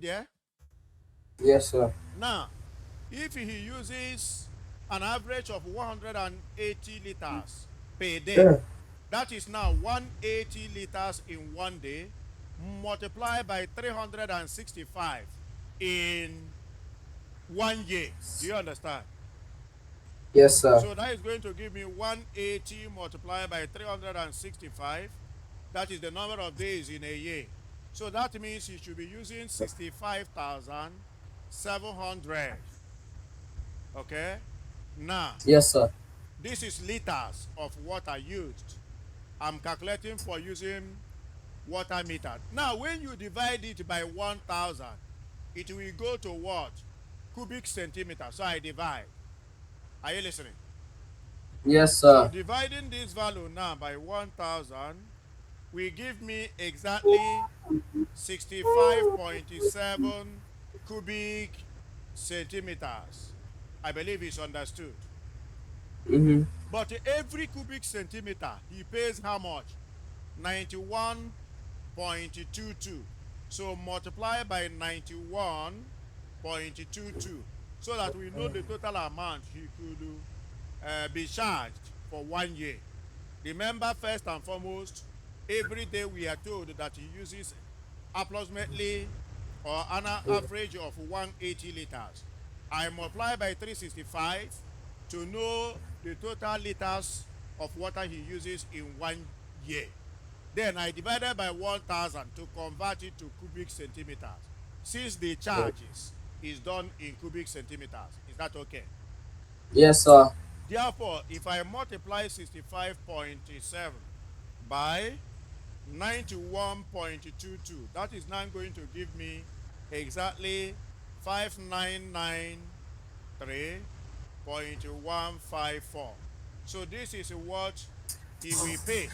Yeah. Yes, sir. Now, if he uses an average of 180 liters per day, Yeah. that is now 180 liters in one day, multiplied by 365 in 1 year. Do you understand? Yes, sir. So that is going to give me 180 multiplied by 365. That is the number of days in a year. So that means you should be using 65,700. Okay? Now, Yes, sir. this is liters of water used. I'm calculating for using water meter. Now, when you divide it by 1,000, it will go to what? Cubic centimeter. So I divide. Are you listening? Yes, So sir. dividing this value now by 1,000 will give me exactly 65.7 cubic centimeters. I believe it's understood. Mm-hmm. But every cubic centimeter, he pays how much? 91.22. So multiply by 91.22 so that we know the total amount he could be charged for 1 year. Remember, first and foremost, every day we are told that he uses approximately or an average of 180 liters. I multiply by 365 to know the total liters of water he uses in 1 year. Then I divided by 1,000 to convert it to cubic centimeters. Since the charges is done in cubic centimeters, is that okay? Yes, sir. Therefore, if I multiply 65.7 by 91.22, that is now going to give me exactly 5993.154. So this is what he will pay.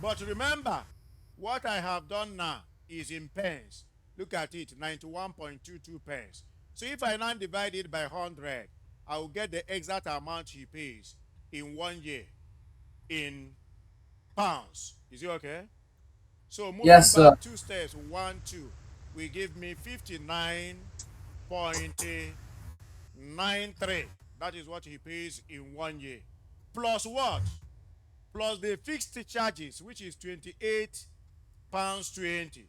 But remember, what I have done now is in pence. Look at it, 91.22 pence. So if I now divide it by 100, I will get the exact amount he pays in 1 year in pounds. Is it okay? So moving Yes, back sir. 2 steps, 1, 2, will give me 59.93. That is what he pays in 1 year. Plus what? Plus the fixed charges, which is 28 pounds 20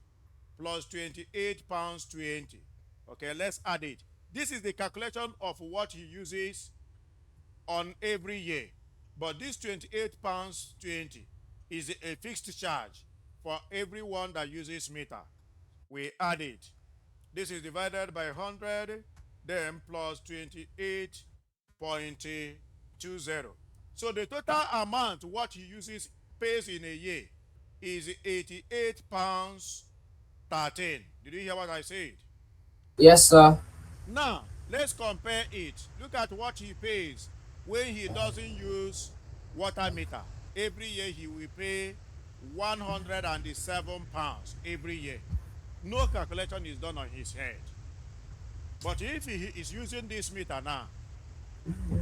plus 28 pounds 20. Okay, let's add it. This is the calculation of what he uses on every year. But this 28 pounds 20 is a fixed charge for everyone that uses meter. We add it. This is divided by 100, then plus 28.20. So the total amount what he uses pays in a year is 88 pounds 13. Did you hear what I said? Yes, sir. Now, let's compare it. Look at what he pays when he doesn't use water meter. Every year he will pay 107 pounds every year. No calculation is done on his head. But if he is using this meter now,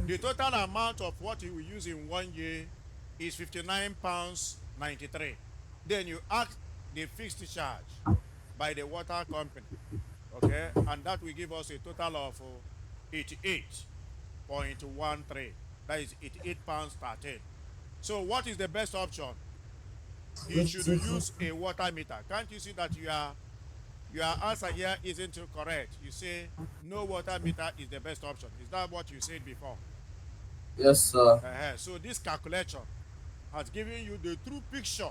the total amount of what he will use in 1 year is 59 pounds 93. Then you ask the fixed charge by the water company. Okay, and that will give us a total of 88.13. That is 88 pounds 13. So what is the best option? He should use a water meter. Can't you see that your answer here isn't correct? You say no water meter is the best option. Is that what you said before? Yes, sir. So this calculation has given you the true picture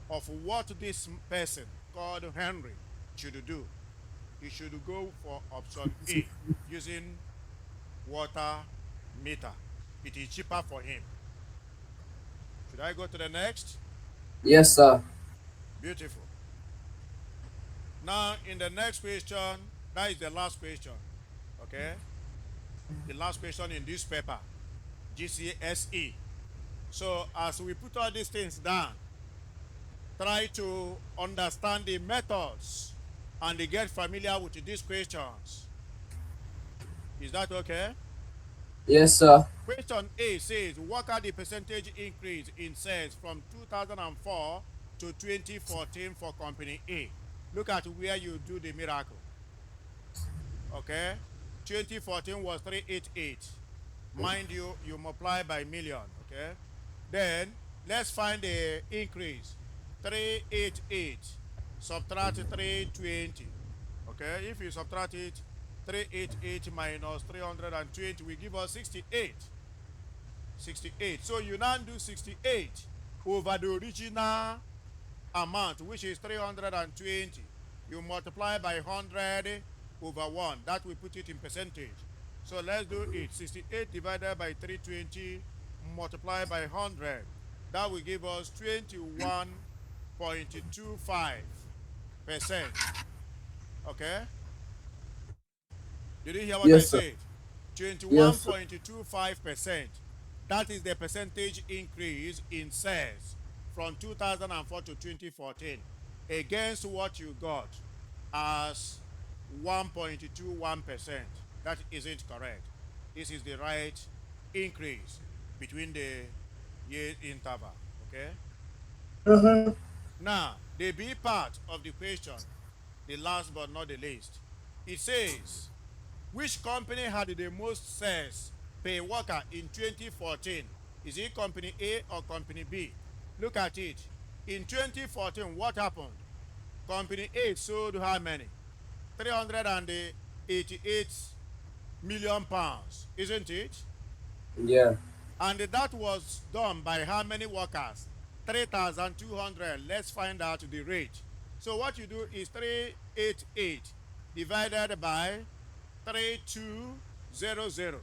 of what this person called Henry should do. He should go for option A, using water meter. It is cheaper for him. Should I go to the next? Yes, sir. Beautiful. Now, in the next question, that is the last question. Okay? The last question in this paper, GCSE. So, as we put all these things down, try to understand the methods and get familiar with these questions. Is that okay? Yes, sir. Question A says, what are the percentage increase in sales from 2004 to 2014 for company A? Look at where you do the miracle. Okay? 2014 was 388. Mind you, you multiply by million. Okay? Then let's find the increase. 388 subtract 320. Okay? If you subtract it, 388 minus 320 will give us 68. 68. So you now do 68 over the original amount, which is 320. You multiply by 100 over 1. That will put it in percentage. So let's do it. 68 divided by 320 multiplied by 100. That will give us 21.25%. Okay? Did you hear what I Yes, sir. said? Yes, sir. 21.25%. That is the percentage increase in sales from 2004 to 2014 against what you got as 1.21%. That isn't correct. This is the right increase between the year interval. Okay? Mm-hmm. Now, the B part of the question, the last but not the least, it says, which company had the most sales per worker in 2014? Is it company A or company B? Look at it. In 2014, what happened? Company A sold how many? 388 million pounds, isn't it? Yeah. And that was done by how many workers? 3,200. Let's find out the rate. So what you do is 388 divided by 3200.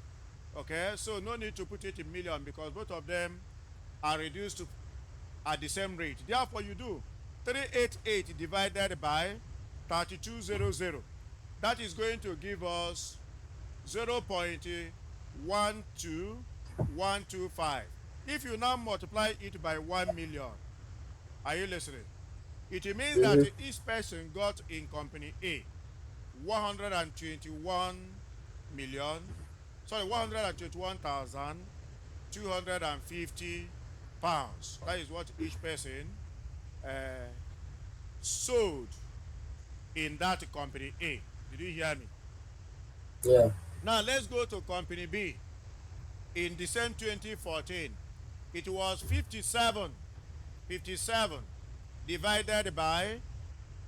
Okay, so no need to put it in million because both of them are reduced to, at the same rate. Therefore, you do 388 divided by 3200. That is going to give us 0.12125. If you now multiply it by 1 million, are you listening? It means that Mm-hmm. each person got in company A 121 million, sorry, 121,250 pounds. That is what each person uh, sold in that company A. Did you hear me? Yeah. Now let's go to company B. In the same 2014, it was 57 divided by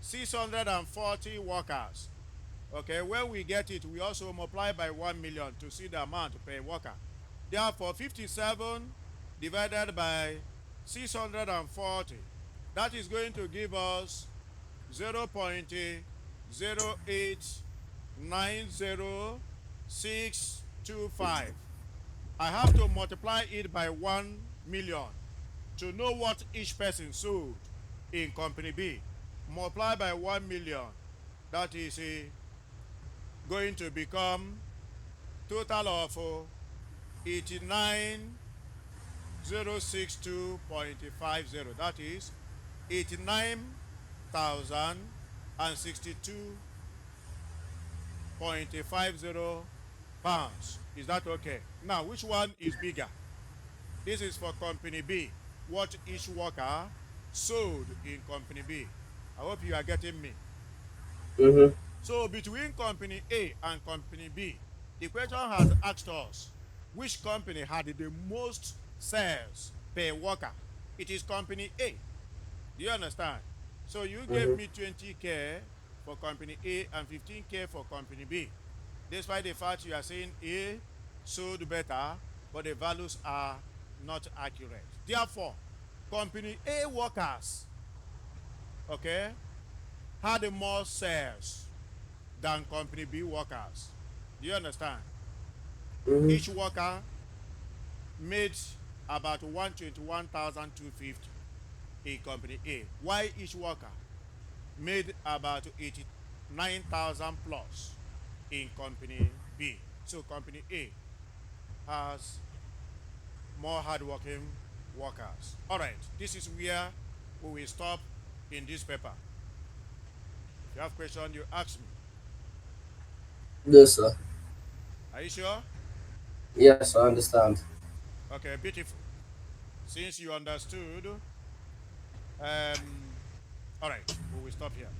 640 workers. Okay, when we get it, we also multiply by 1 million to see the amount per worker. Therefore, 57 divided by 640, that is going to give us 0.0890625. I have to multiply it by 1 million to know what each person sold in company B. Multiply by 1 million. That is going to become total of 89,062.50. That is 89,062.50 pounds. Is that okay? Now, which one is bigger? This is for company B. What each worker sold in company B. I hope you are getting me. Mm-hmm. So between company A and company B, the question has asked us which company had the most sales per worker. It is company A. Do you understand? So you gave Mm-hmm. me 20K for company A and 15K for company B. Despite the fact you are saying A sold better, but the values are not accurate. Therefore, company A workers, okay, had more sales than company B workers. Do you understand? Mm-hmm. Each worker made about 121,250 in company A. Why each worker made about 89,000 plus in company B. So company A has more hardworking workers. All right, this is where we will stop in this paper. If you have questions, you ask me. Yes, sir. Are you sure? Yes, I understand. Okay, beautiful. Since you understood, all right, we will stop here.